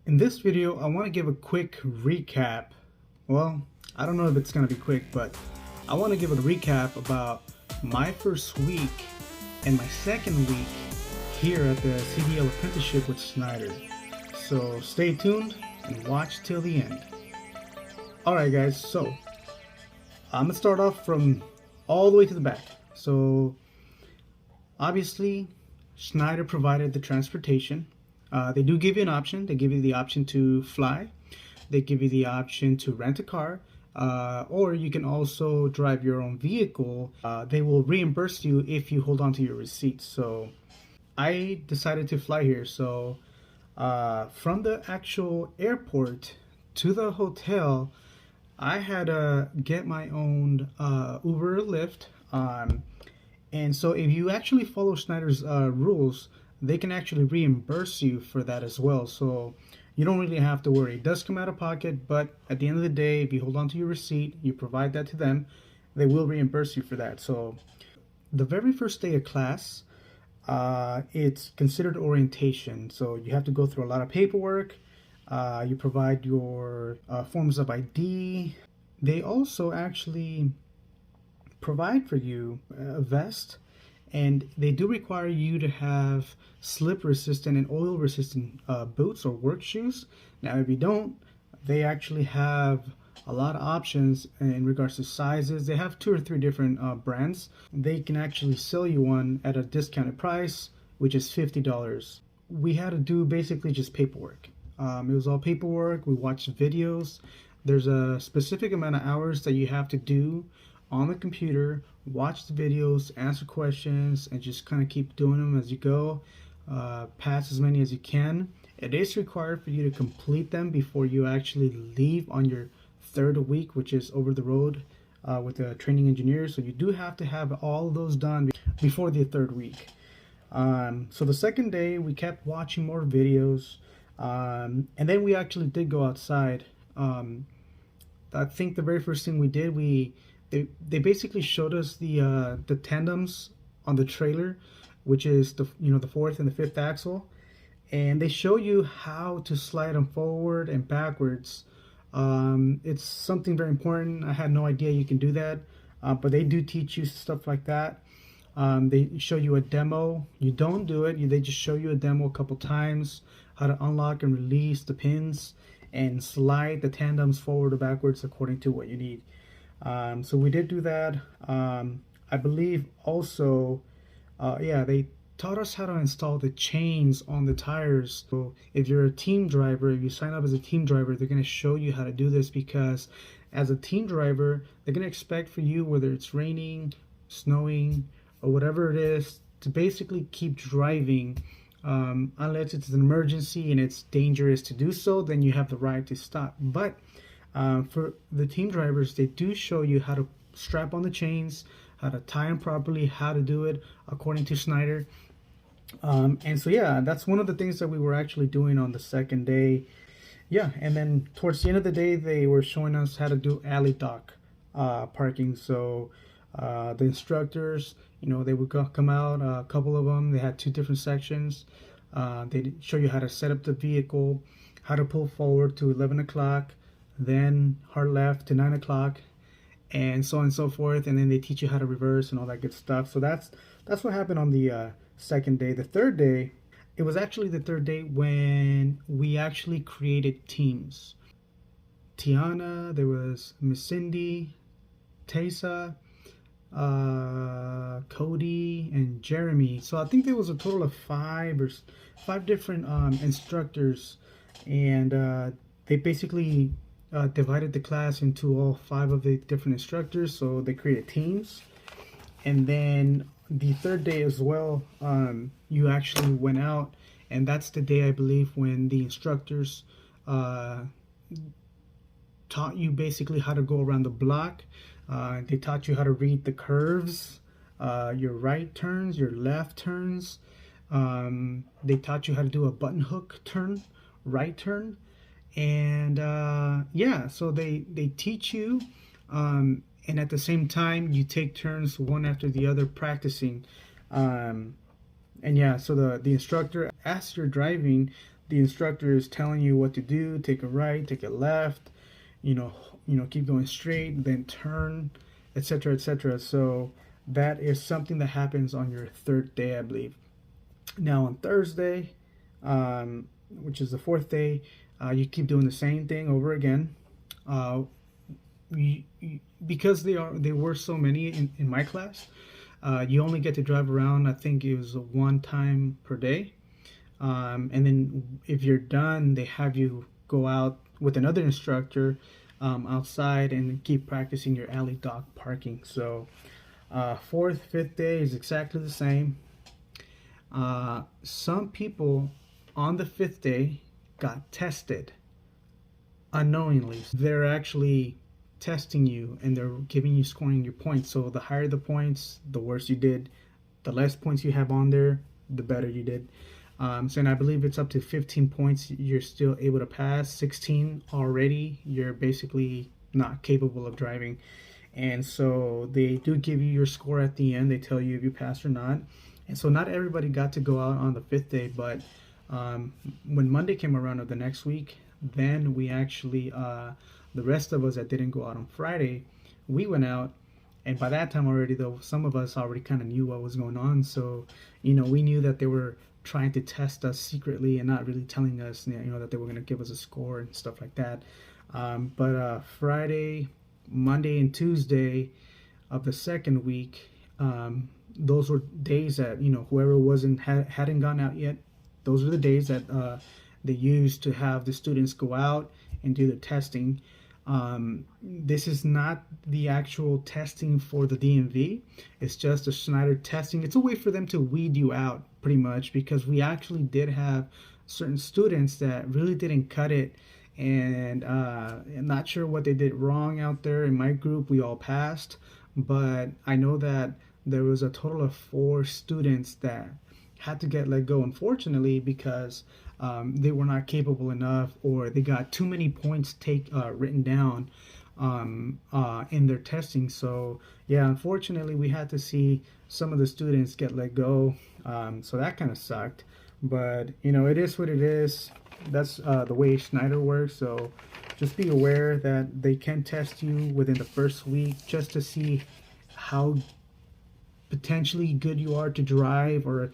In this video, I want to give a quick recap. Well, I don't know if it's going to be quick, but I want to give a recap about my first week and my second week here at the CDL Apprenticeship with Schneider. So stay tuned and watch till the end. Alright guys, so I'm going to start off from all the way to the back. So obviously, Schneider provided the transportation. They do give you an option. They give you the option to fly. They give you the option to rent a car. Or you can also drive your own vehicle. They will reimburse you if you hold on to your receipts. So I decided to fly here. So from the actual airport to the hotel, I had to get my own Uber or Lyft. And so if you actually follow Schneider's rules, they can actually reimburse you for that as well. So you don't really have to worry. It does come out of pocket, but at the end of the day, if you hold on to your receipt, you provide that to them, they will reimburse you for that. So the very first day of class, it's considered orientation. So you have to go through a lot of paperwork. You provide your forms of ID. They also actually provide for you a vest, and they do require you to have slip resistant and oil resistant boots or work shoes. Now if you don't, they actually have a lot of options in regards to sizes. They have 2 or 3 different brands. They can actually sell you one at a discounted price, which is $50. We had to do basically just paperwork. It was all paperwork. We watched videos. There's a specific amount of hours that you have to do on the computer, watch the videos, answer questions, and just kind of keep doing them as you go. Pass as many as you can. It is required for you to complete them before you actually leave on your 3rd week, which is over the road with the training engineer. So you do have to have all of those done before the 3rd week. So the second day, we kept watching more videos, and then we actually did go outside. I think the very first thing we did, they basically showed us the tandems on the trailer, which is the 4th and the 5th axle, and they show you how to slide them forward and backwards. It's something very important. I had no idea you can do that, but they do teach you stuff like that. They show you a demo. You don't do it. They just show you a demo a couple times, how to unlock and release the pins and slide the tandems forward or backwards according to what you need. So we did do that. I believe also, they taught us how to install the chains on the tires. So if you're a team driver, if you sign up as a team driver, they're going to show you how to do this, because as a team driver, they're going to expect for you, whether it's raining, snowing, or whatever it is, to basically keep driving. Unless it's an emergency and it's dangerous to do so, then you have the right to stop. But for the team drivers, they do show you how to strap on the chains, how to tie them properly, how to do it according to Schneider. And so that's one of the things that we were actually doing on the second day. And then towards the end of the day, they were showing us how to do alley dock parking. So the instructors, they would come out, a couple of them. They had 2 different sections. They show you how to set up the vehicle, how to pull forward to 11 o'clock, then hard left to 9 o'clock, and so on and so forth. And then they teach you how to reverse and all that good stuff. So that's what happened on the second day. The third day, it was actually the third day when we actually created teams. Tiana, there was Miss Cindy, Tessa, Cody, and Jeremy. So I think there was a total of 5 different instructors, and they basically divided the class into all 5 of the different instructors. So they created teams. And then the third day as well, you actually went out, and that's the day, I believe, when the instructors taught you basically how to go around the block. They taught you how to read the curves, your right turns, your left turns. They taught you how to do a button hook turn, right turn. And so they teach you, and at the same time you take turns one after the other practicing. So the instructor, as you're driving, the instructor is telling you what to do, take a right, take a left, you know, keep going straight, then turn, etc., etc. So that is something that happens on your third day, I believe. Now on Thursday, which is the fourth day, you keep doing the same thing over again. Uh, because they were so many in my class, you only get to drive around. I think it was one time per day, and then if you're done, they have you go out with another instructor outside and keep practicing your alley dock parking. So fourth, fifth day is exactly the same. Some people on the fifth day got tested unknowingly. They're actually testing you and they're giving you scoring your points. So the higher the points, the worse you did. The less points you have on there, the better you did. And I believe it's up to 15 points you're still able to pass. 16 already, you're basically not capable of driving. And so they do give you your score at the end. They tell you if you passed or not. And so not everybody got to go out on the fifth day, but when Monday came around of the next week, then we actually, the rest of us that didn't go out on Friday, we went out. And by that time already, though, some of us already kind of knew what was going on. So, we knew that they were trying to test us secretly and not really telling us, that they were going to give us a score and stuff like that. But Friday, Monday, and Tuesday of the second week, those were days that, whoever hadn't gone out yet, those were the days that they used to have the students go out and do the testing. This is not the actual testing for the DMV. It's just a Schneider testing. It's a way for them to weed you out pretty much, because we actually did have certain students that really didn't cut it, and I'm not sure what they did wrong out there. In my group, we all passed, but I know that there was a total of 4 students that had to get let go, unfortunately, because they were not capable enough, or they got too many points written down in their testing. So yeah, unfortunately, we had to see some of the students get let go. So that kind of sucked, but it is what it is. That's the way Schneider works. So just be aware that they can test you within the first week just to see how potentially good you are to drive, or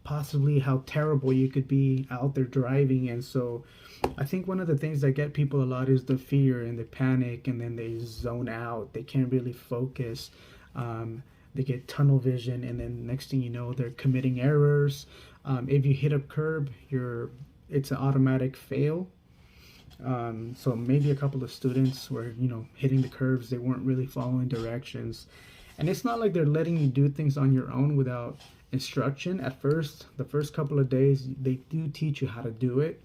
possibly how terrible you could be out there driving. And so I think one of the things that get people a lot is the fear and the panic, and then they zone out. They can't really focus. They get tunnel vision, and then next thing you know, they're committing errors. If you hit a curb, it's an automatic fail. So maybe a couple of students were, hitting the curves. They weren't really following directions. And it's not like they're letting you do things on your own without instruction. At first, the first couple of days, they do teach you how to do it.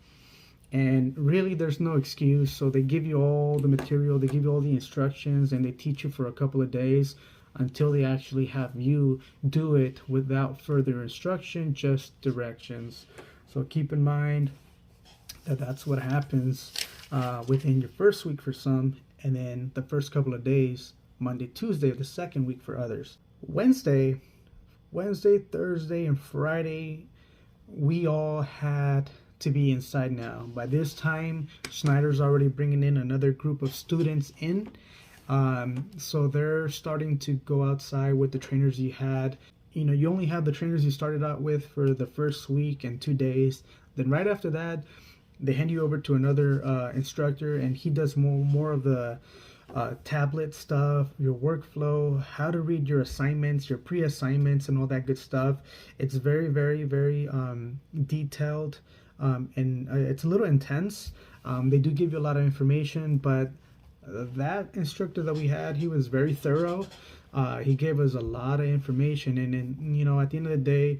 And really, there's no excuse. So they give you all the material, they give you all the instructions, and they teach you for a couple of days until they actually have you do it without further instruction, just directions. So keep in mind that that's what happens within your first week for some, and then the first couple of days, Monday, Tuesday of the second week for others. Wednesday, Thursday, and Friday, we all had to be inside now. By this time, Schneider's already bringing in another group of students in. So they're starting to go outside with the trainers you had. You only have the trainers you started out with for the first week and 2 days. Then right after that, they hand you over to another instructor, and he does more of the tablet stuff, your workflow, how to read your assignments, your pre-assignments, and all that good stuff. It's very, very, very detailed, and it's a little intense. They do give you a lot of information, but that instructor that we had, he was very thorough. He gave us a lot of information, and then, at the end of the day,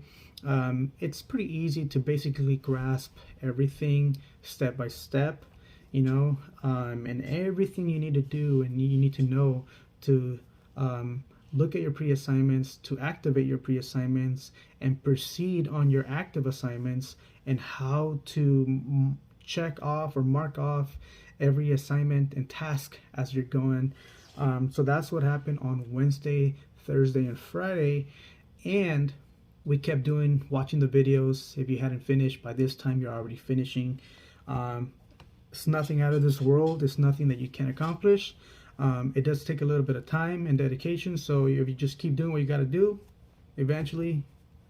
it's pretty easy to basically grasp everything step by step. And everything you need to do and you need to know to look at your pre-assignments, to activate your pre-assignments, and proceed on your active assignments, and how to check off or mark off every assignment and task as you're going. So that's what happened on Wednesday, Thursday, and Friday. And we kept watching the videos. If you hadn't finished by this time, you're already finishing. Um, it's nothing out of this world. It's nothing that you can't accomplish. It does take a little bit of time and dedication. So if you just keep doing what you got to do, eventually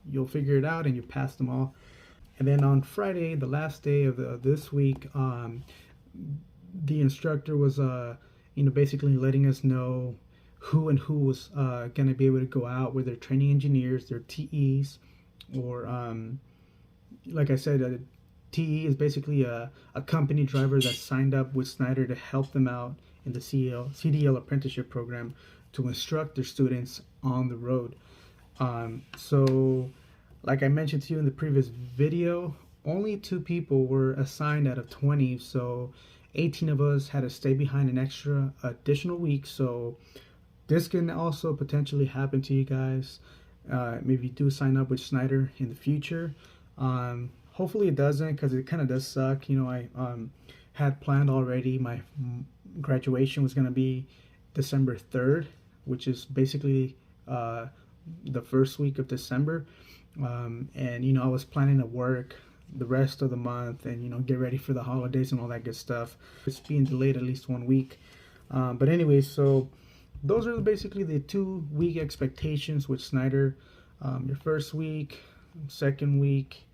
you'll figure it out and you pass them all. And then on Friday, the last day of this week, the instructor was, basically letting us know who was going to be able to go out with their training engineers, their TEs, or like I said, a TE is basically a company driver that signed up with Schneider to help them out in the CDL apprenticeship program to instruct their students on the road. So, like I mentioned to you in the previous video, only 2 people were assigned out of 20, so 18 of us had to stay behind an extra additional week. So this can also potentially happen to you guys. Maybe you do sign up with Schneider in the future. Hopefully it doesn't, because it kind of does suck. I had planned already, my graduation was going to be December 3rd, which is basically the first week of December. And I was planning to work the rest of the month and get ready for the holidays and all that good stuff. It's being delayed at least 1 week. But anyway, so those are basically the 2-week expectations with Schneider. Your first week, second week,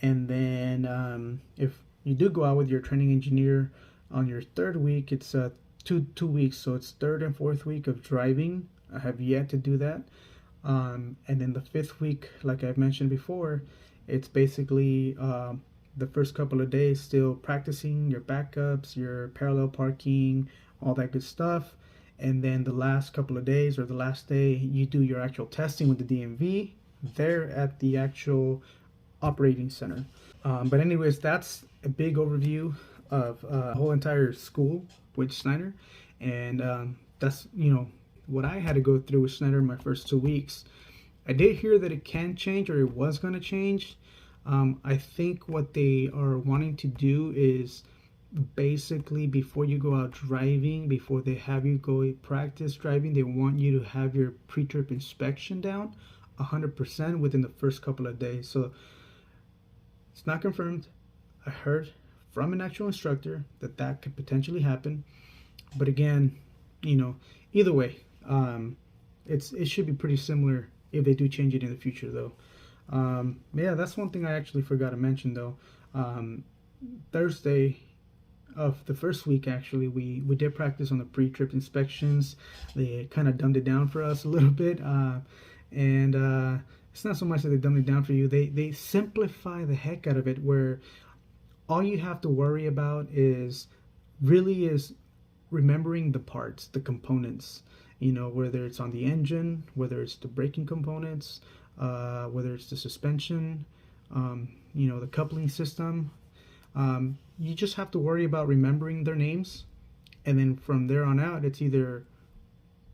and then if you do go out with your training engineer on your 3rd week, it's two weeks. So it's 3rd and 4th week of driving. I have yet to do that. And then the 5th week, like I've mentioned before, it's basically the first couple of days still practicing your backups, your parallel parking, all that good stuff. And then the last couple of days, or the last day, you do your actual testing with the DMV there at the actual operating center. But anyways, that's a big overview of the whole entire school with Schneider. And that's, what I had to go through with Schneider in my first 2 weeks. I did hear that it can change, or it was going to change. I think what they are wanting to do is basically, before you go out driving, before they have you go practice driving, they want you to have your pre-trip inspection down 100% within the first couple of days. So it's not confirmed. I heard from an actual instructor that could potentially happen. But again, either way, it should be pretty similar if they do change it in the future, though. Yeah, that's one thing I actually forgot to mention, though. Thursday of the first week, actually, we did practice on the pre-trip inspections. They kind of dumbed it down for us a little bit, and it's not so much that they dumbed it down for you. They simplify the heck out of it, where all you have to worry about is remembering the parts, the components. Whether it's on the engine, whether it's the braking components, whether it's the suspension, the coupling system. You just have to worry about remembering their names. And then from there on out, it's either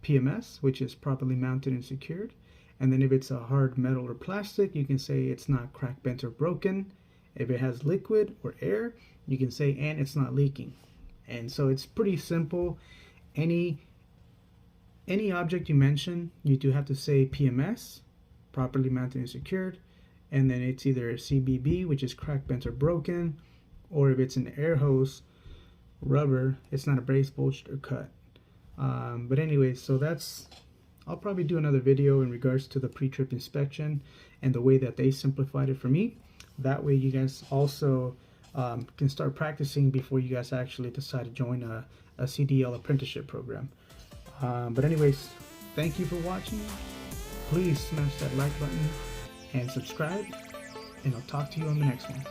PMS, which is properly mounted and secured. And then if it's a hard metal or plastic, you can say it's not cracked, bent, or broken. If it has liquid or air, you can say, and it's not leaking. And so it's pretty simple. Any object you mention, you do have to say PMS, properly mounted and secured, and then it's either a CBB, which is cracked, bent, or broken, or if it's an air hose rubber, it's not abrased, bulged, or cut. But anyways, so I'll probably do another video in regards to the pre-trip inspection and the way that they simplified it for me. That way you guys also can start practicing before you guys actually decide to join a CDL apprenticeship program. But anyways, thank you for watching. Please smash that like button and subscribe, and I'll talk to you on the next one.